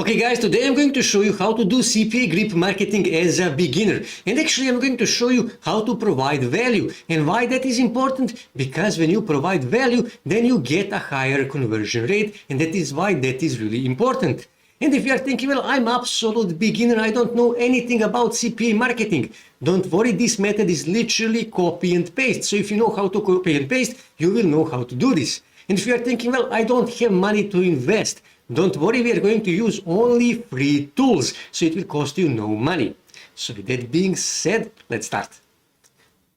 Okay guys, today I'm going to show you how to do CPAgrip marketing as a beginner. And actually I'm going to show you how to provide value. And why that is important? Because when you provide value, then you get a higher conversion rate. And that is why that is really important. And if you are thinking, well, I'm absolute beginner, I don't know anything about CPA marketing. Don't worry, this method is literally copy and paste. So if you know how to copy and paste, you will know how to do this. And if you are thinking, well, I don't have money to invest, don't worry, we are going to use only free tools, so it will cost you no money. So with that being said, let's start.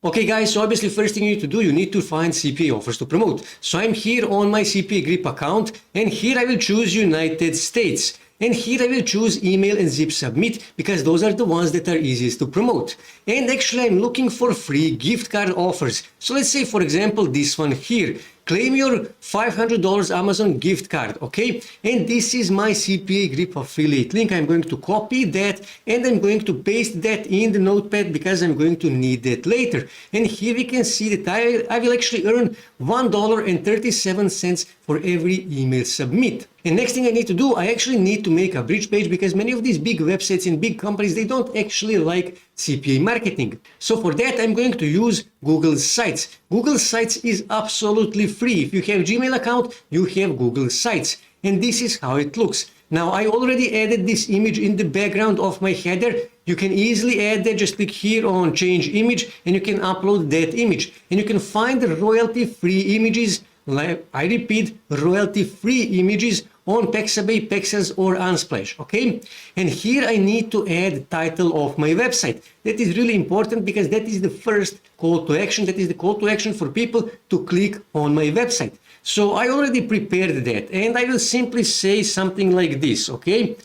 Okay guys, so obviously first thing you need to do, you need to find CPA offers to promote. So I'm here on my CPAgrip account, and here I will choose United States. And here I will choose email and zip submit because those are the ones that are easiest to promote. And actually I'm looking for free gift card offers. So let's say for example this one here. Claim your $500 Amazon gift card, okay? And this is my CPAgrip affiliate link. I'm going to copy that and I'm going to paste that in the notepad because I'm going to need that later. And here we can see that I will actually earn $1.37 for every email submit. And next thing I need to do, I actually need to make a bridge page because many of these big websites and big companies, they don't actually like CPA marketing. So for that, I'm going to use Google Sites. Google Sites is absolutely free. If you have Gmail account, you have Google Sites. And this is how it looks. Now, I already added this image in the background of my header. You can easily add that. Just click here on change image and you can upload that image. And you can find the royalty-free images, I repeat, royalty-free images on Pexabay, Pexels or Unsplash, okay? And here I need to add the title of my website. That is really important because that is the first call to action. That is the call to action for people to click on my website. So I already prepared that and I will simply say something like this, okay?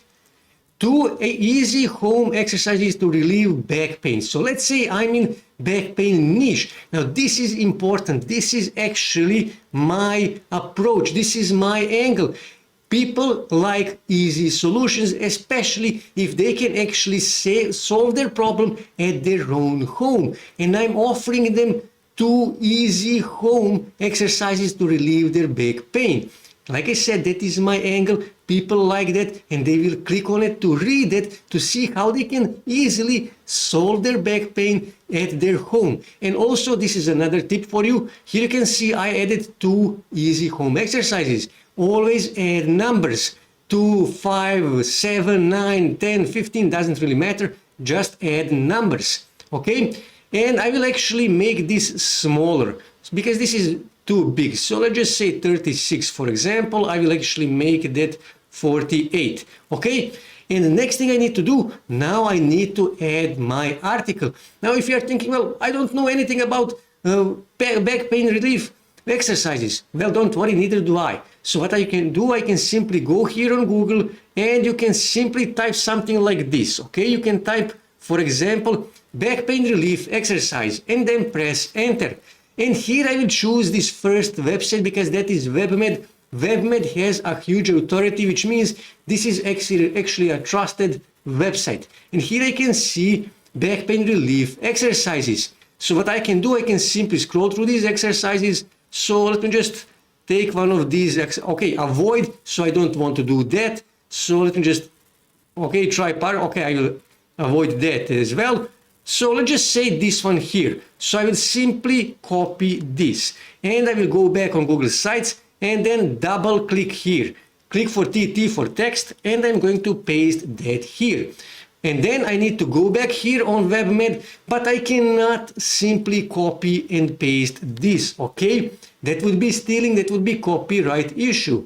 2 easy home exercises to relieve back pain. So let's say I'm in back pain niche. Now this is important. This is actually my approach. This is my angle. People like easy solutions, especially if they can actually solve their problem at their own home. And I'm offering them 2 easy home exercises to relieve their back pain. Like I said, that is my angle. People like that and they will click on it to read it, to see how they can easily solve their back pain at their home. And also, this is another tip for you. Here you can see I added 2 easy home exercises. Always add numbers. 2, 5, 7, 9, 10, 15, doesn't really matter. Just add numbers, okay? And I will actually make this smaller because this is too big. So let's just say 36, for example. I will actually make that 48, okay? And the next thing I need to do, now I need to add my article. Now, if you are thinking, well, I don't know anything about back pain relief exercises. Well, don't worry, neither do I. So what I can do, I can simply go here on Google and you can simply type something like this, okay? You can type, for example, back pain relief exercise and then press enter. And here I will choose this first website because that is WebMed. WebMed has a huge authority, which means this is actually a trusted website. And here I can see back pain relief exercises. So what I can do, I can simply scroll through these exercises. So let me just take one of these, okay, avoid, so I don't want to do that. So let me just, okay, try part, okay, I will avoid that as well. So let's just say this one here. So I will simply copy this and I will go back on Google Sites and then double click here. Click for TT for text and I'm going to paste that here. And then I need to go back here on WebMed, but I cannot simply copy and paste this, okay? That would be stealing, that would be copyright issue.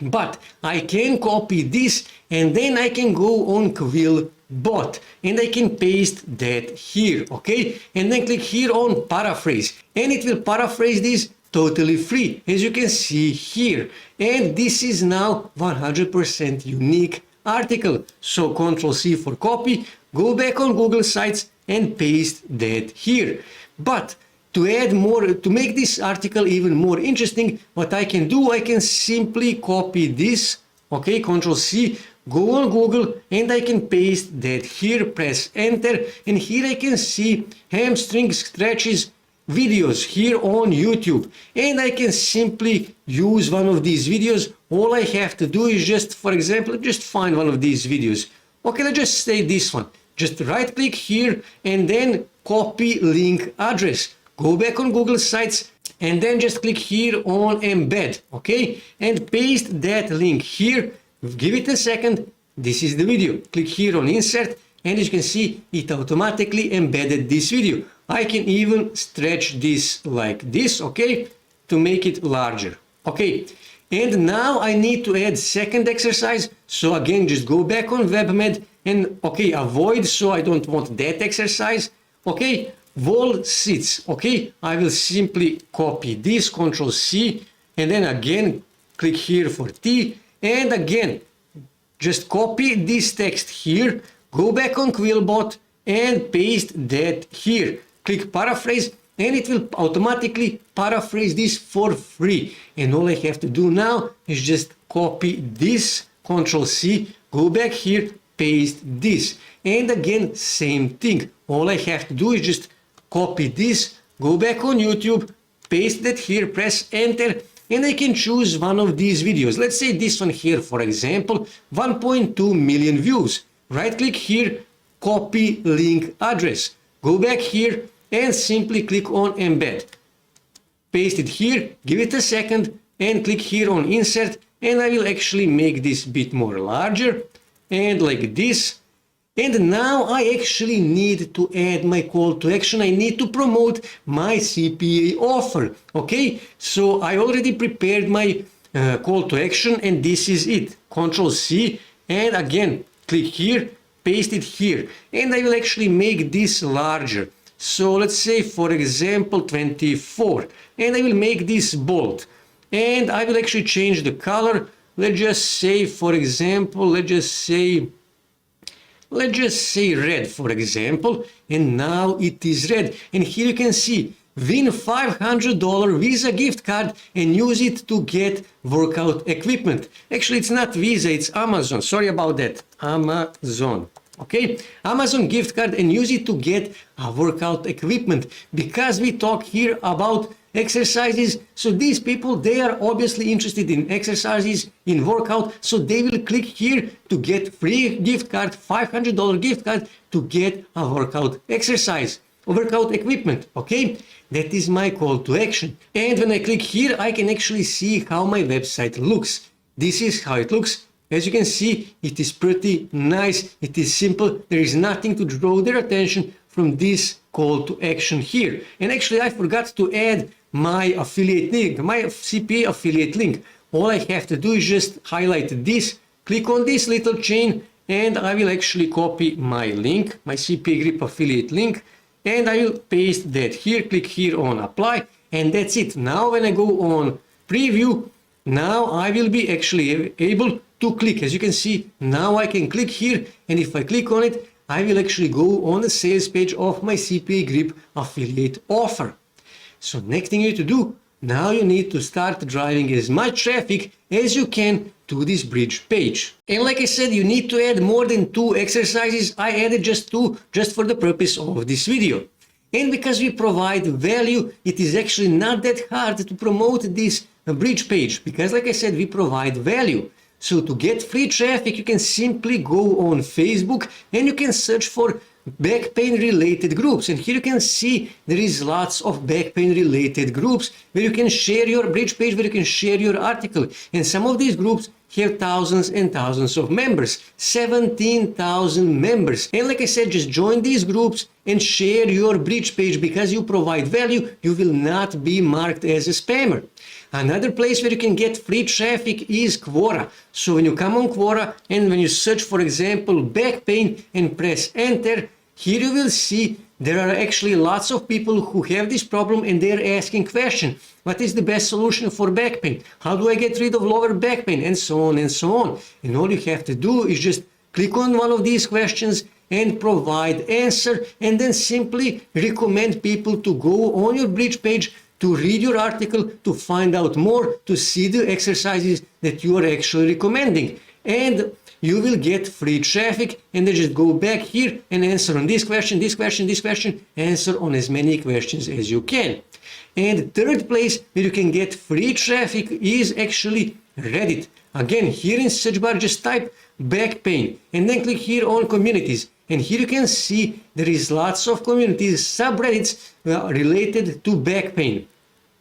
But I can copy this and then I can go on Quillbot and I can paste that here, okay? And then click here on paraphrase and it will paraphrase this totally free, as you can see here. And this is now 100% unique article. So Ctrl C for copy, go back on Google Sites and paste that here. But to add more, to make this article even more interesting, what I can do, I can simply copy this, okay, Ctrl C, go on Google and I can paste that here, press enter, and here I can see hamstring stretches videos here on YouTube, and I can simply use one of these videos. All I have to do is just, for example, just find one of these videos. Okay, let's just say this one. Just right click here and then copy link address. Go back on Google Sites and then just click here on embed, okay? And paste that link here. Give it a second. This is the video. Click here on insert, and as you can see, it automatically embedded this video. I can even stretch this like this, okay, to make it larger. Okay, and now I need to add second exercise. So again, just go back on WebMed and, okay, avoid, so I don't want that exercise. Okay, wall sits, okay, I will simply copy this, Control C, and then again, click here for T, and again, just copy this text here, go back on Quillbot and paste that here. Click paraphrase and it will automatically paraphrase this for free. And all I have to do now is just copy this, Control C, go back here, paste this. And again, same thing. All I have to do is just copy this, go back on YouTube, paste that here, press enter, and I can choose one of these videos. Let's say this one here, for example, 1.2 million views. Right click here, copy link address. Go back here and simply click on embed. Paste it here, give it a second, and click here on insert, and I will actually make this bit more larger, and like this. And now I actually need to add my call to action. I need to promote my CPA offer. Okay, so I already prepared my call to action, and this is it. Control C, and again, click here, paste it here. And I will actually make this larger. So let's say, for example, 24. And I will make this bold. And I will actually change the color. Let's just say, for example, let's just say red, for example, and now it is red. And here you can see, win $500 Visa gift card and use it to get workout equipment. Actually, it's not Visa, it's Amazon. Sorry about that. Amazon. Okay, Amazon gift card and use it to get a workout equipment, because we talk here about exercises. So these people, they are obviously interested in exercises, in workout, so they will click here to get free gift card, $500 gift card to get a workout exercise, workout equipment. Okay, that is my call to action. And when I click here, I can actually see how my website looks. This is how it looks. As you can see, it is pretty nice, it is simple, there is nothing to draw their attention from this call to action here. And actually, I forgot to add my affiliate link, my CPA affiliate link. All I have to do is just highlight this, click on this little chain, and I will actually copy my link, my CPAgrip affiliate link, and I will paste that here, click here on apply, and that's it. Now when I go on preview, now I will be actually able to click. As you can see, now I can click here, and if I click on it, I will actually go on the sales page of my CPAgrip affiliate offer. So next thing you need to do, now you need to start driving as much traffic as you can to this bridge page. And like I said, you need to add more than 2 exercises. I added just 2 just for the purpose of this video. And because we provide value, it is actually not that hard to promote this bridge page, because like I said, we provide value. So to get free traffic, you can simply go on Facebook and you can search for back pain related groups. And here you can see there is lots of back pain related groups where you can share your bridge page, where you can share your article. And some of these groups have thousands and thousands of members, 17,000 members. And like I said, just join these groups and share your bridge page, because you provide value, you will not be marked as a spammer. Another place where you can get free traffic is Quora. So when you come on Quora and when you search, for example, back pain and press enter, here you will see there are actually lots of people who have this problem and they're asking questions. What is the best solution for back pain? How do I get rid of lower back pain? And so on and so on. And all you have to do is just click on one of these questions and provide answer, and then simply recommend people to go on your bridge page to read your article, to find out more, to see the exercises that you are actually recommending. And you will get free traffic, and then just go back here and answer on this question, this question, this question, answer on as many questions as you can. And third place where you can get free traffic is actually Reddit. Again, here in search bar, just type back pain and then click here on communities. And here you can see there is lots of communities, subreddits related to back pain.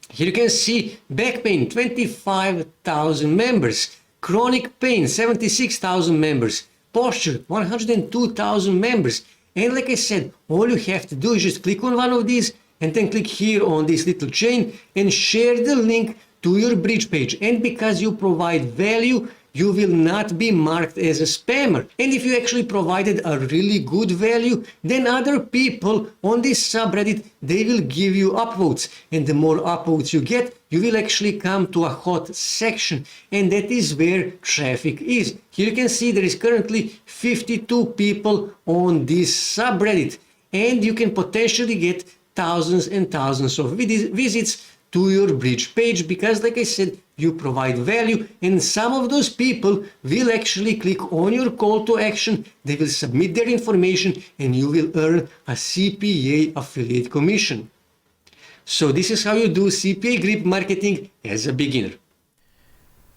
Here you can see back pain, 25,000 members. Chronic pain, 76,000 members. Posture, 102,000 members. And like I said, all you have to do is just click on one of these and then click here on this little chain and share the link to your bridge page. And because you provide value, you will not be marked as a spammer. And if you actually provided a really good value, then other people on this subreddit, they will give you upvotes. And the more upvotes you get, you will actually come to a hot section. And that is where traffic is. Here you can see there is currently 52 people on this subreddit. And you can potentially get thousands and thousands of visits to your bridge page because, like I said, you provide value, and some of those people will actually click on your call to action, they will submit their information, and you will earn a CPA affiliate commission. So this is how you do CPAgrip marketing as a beginner.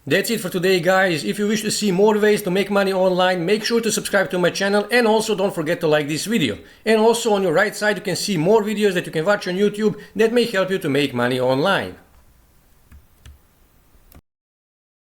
That's it for today, guys. If you wish to see more ways to make money online, make sure to subscribe to my channel, and also don't forget to like this video. And also on your right side you can see more videos that you can watch on YouTube that may help you to make money online.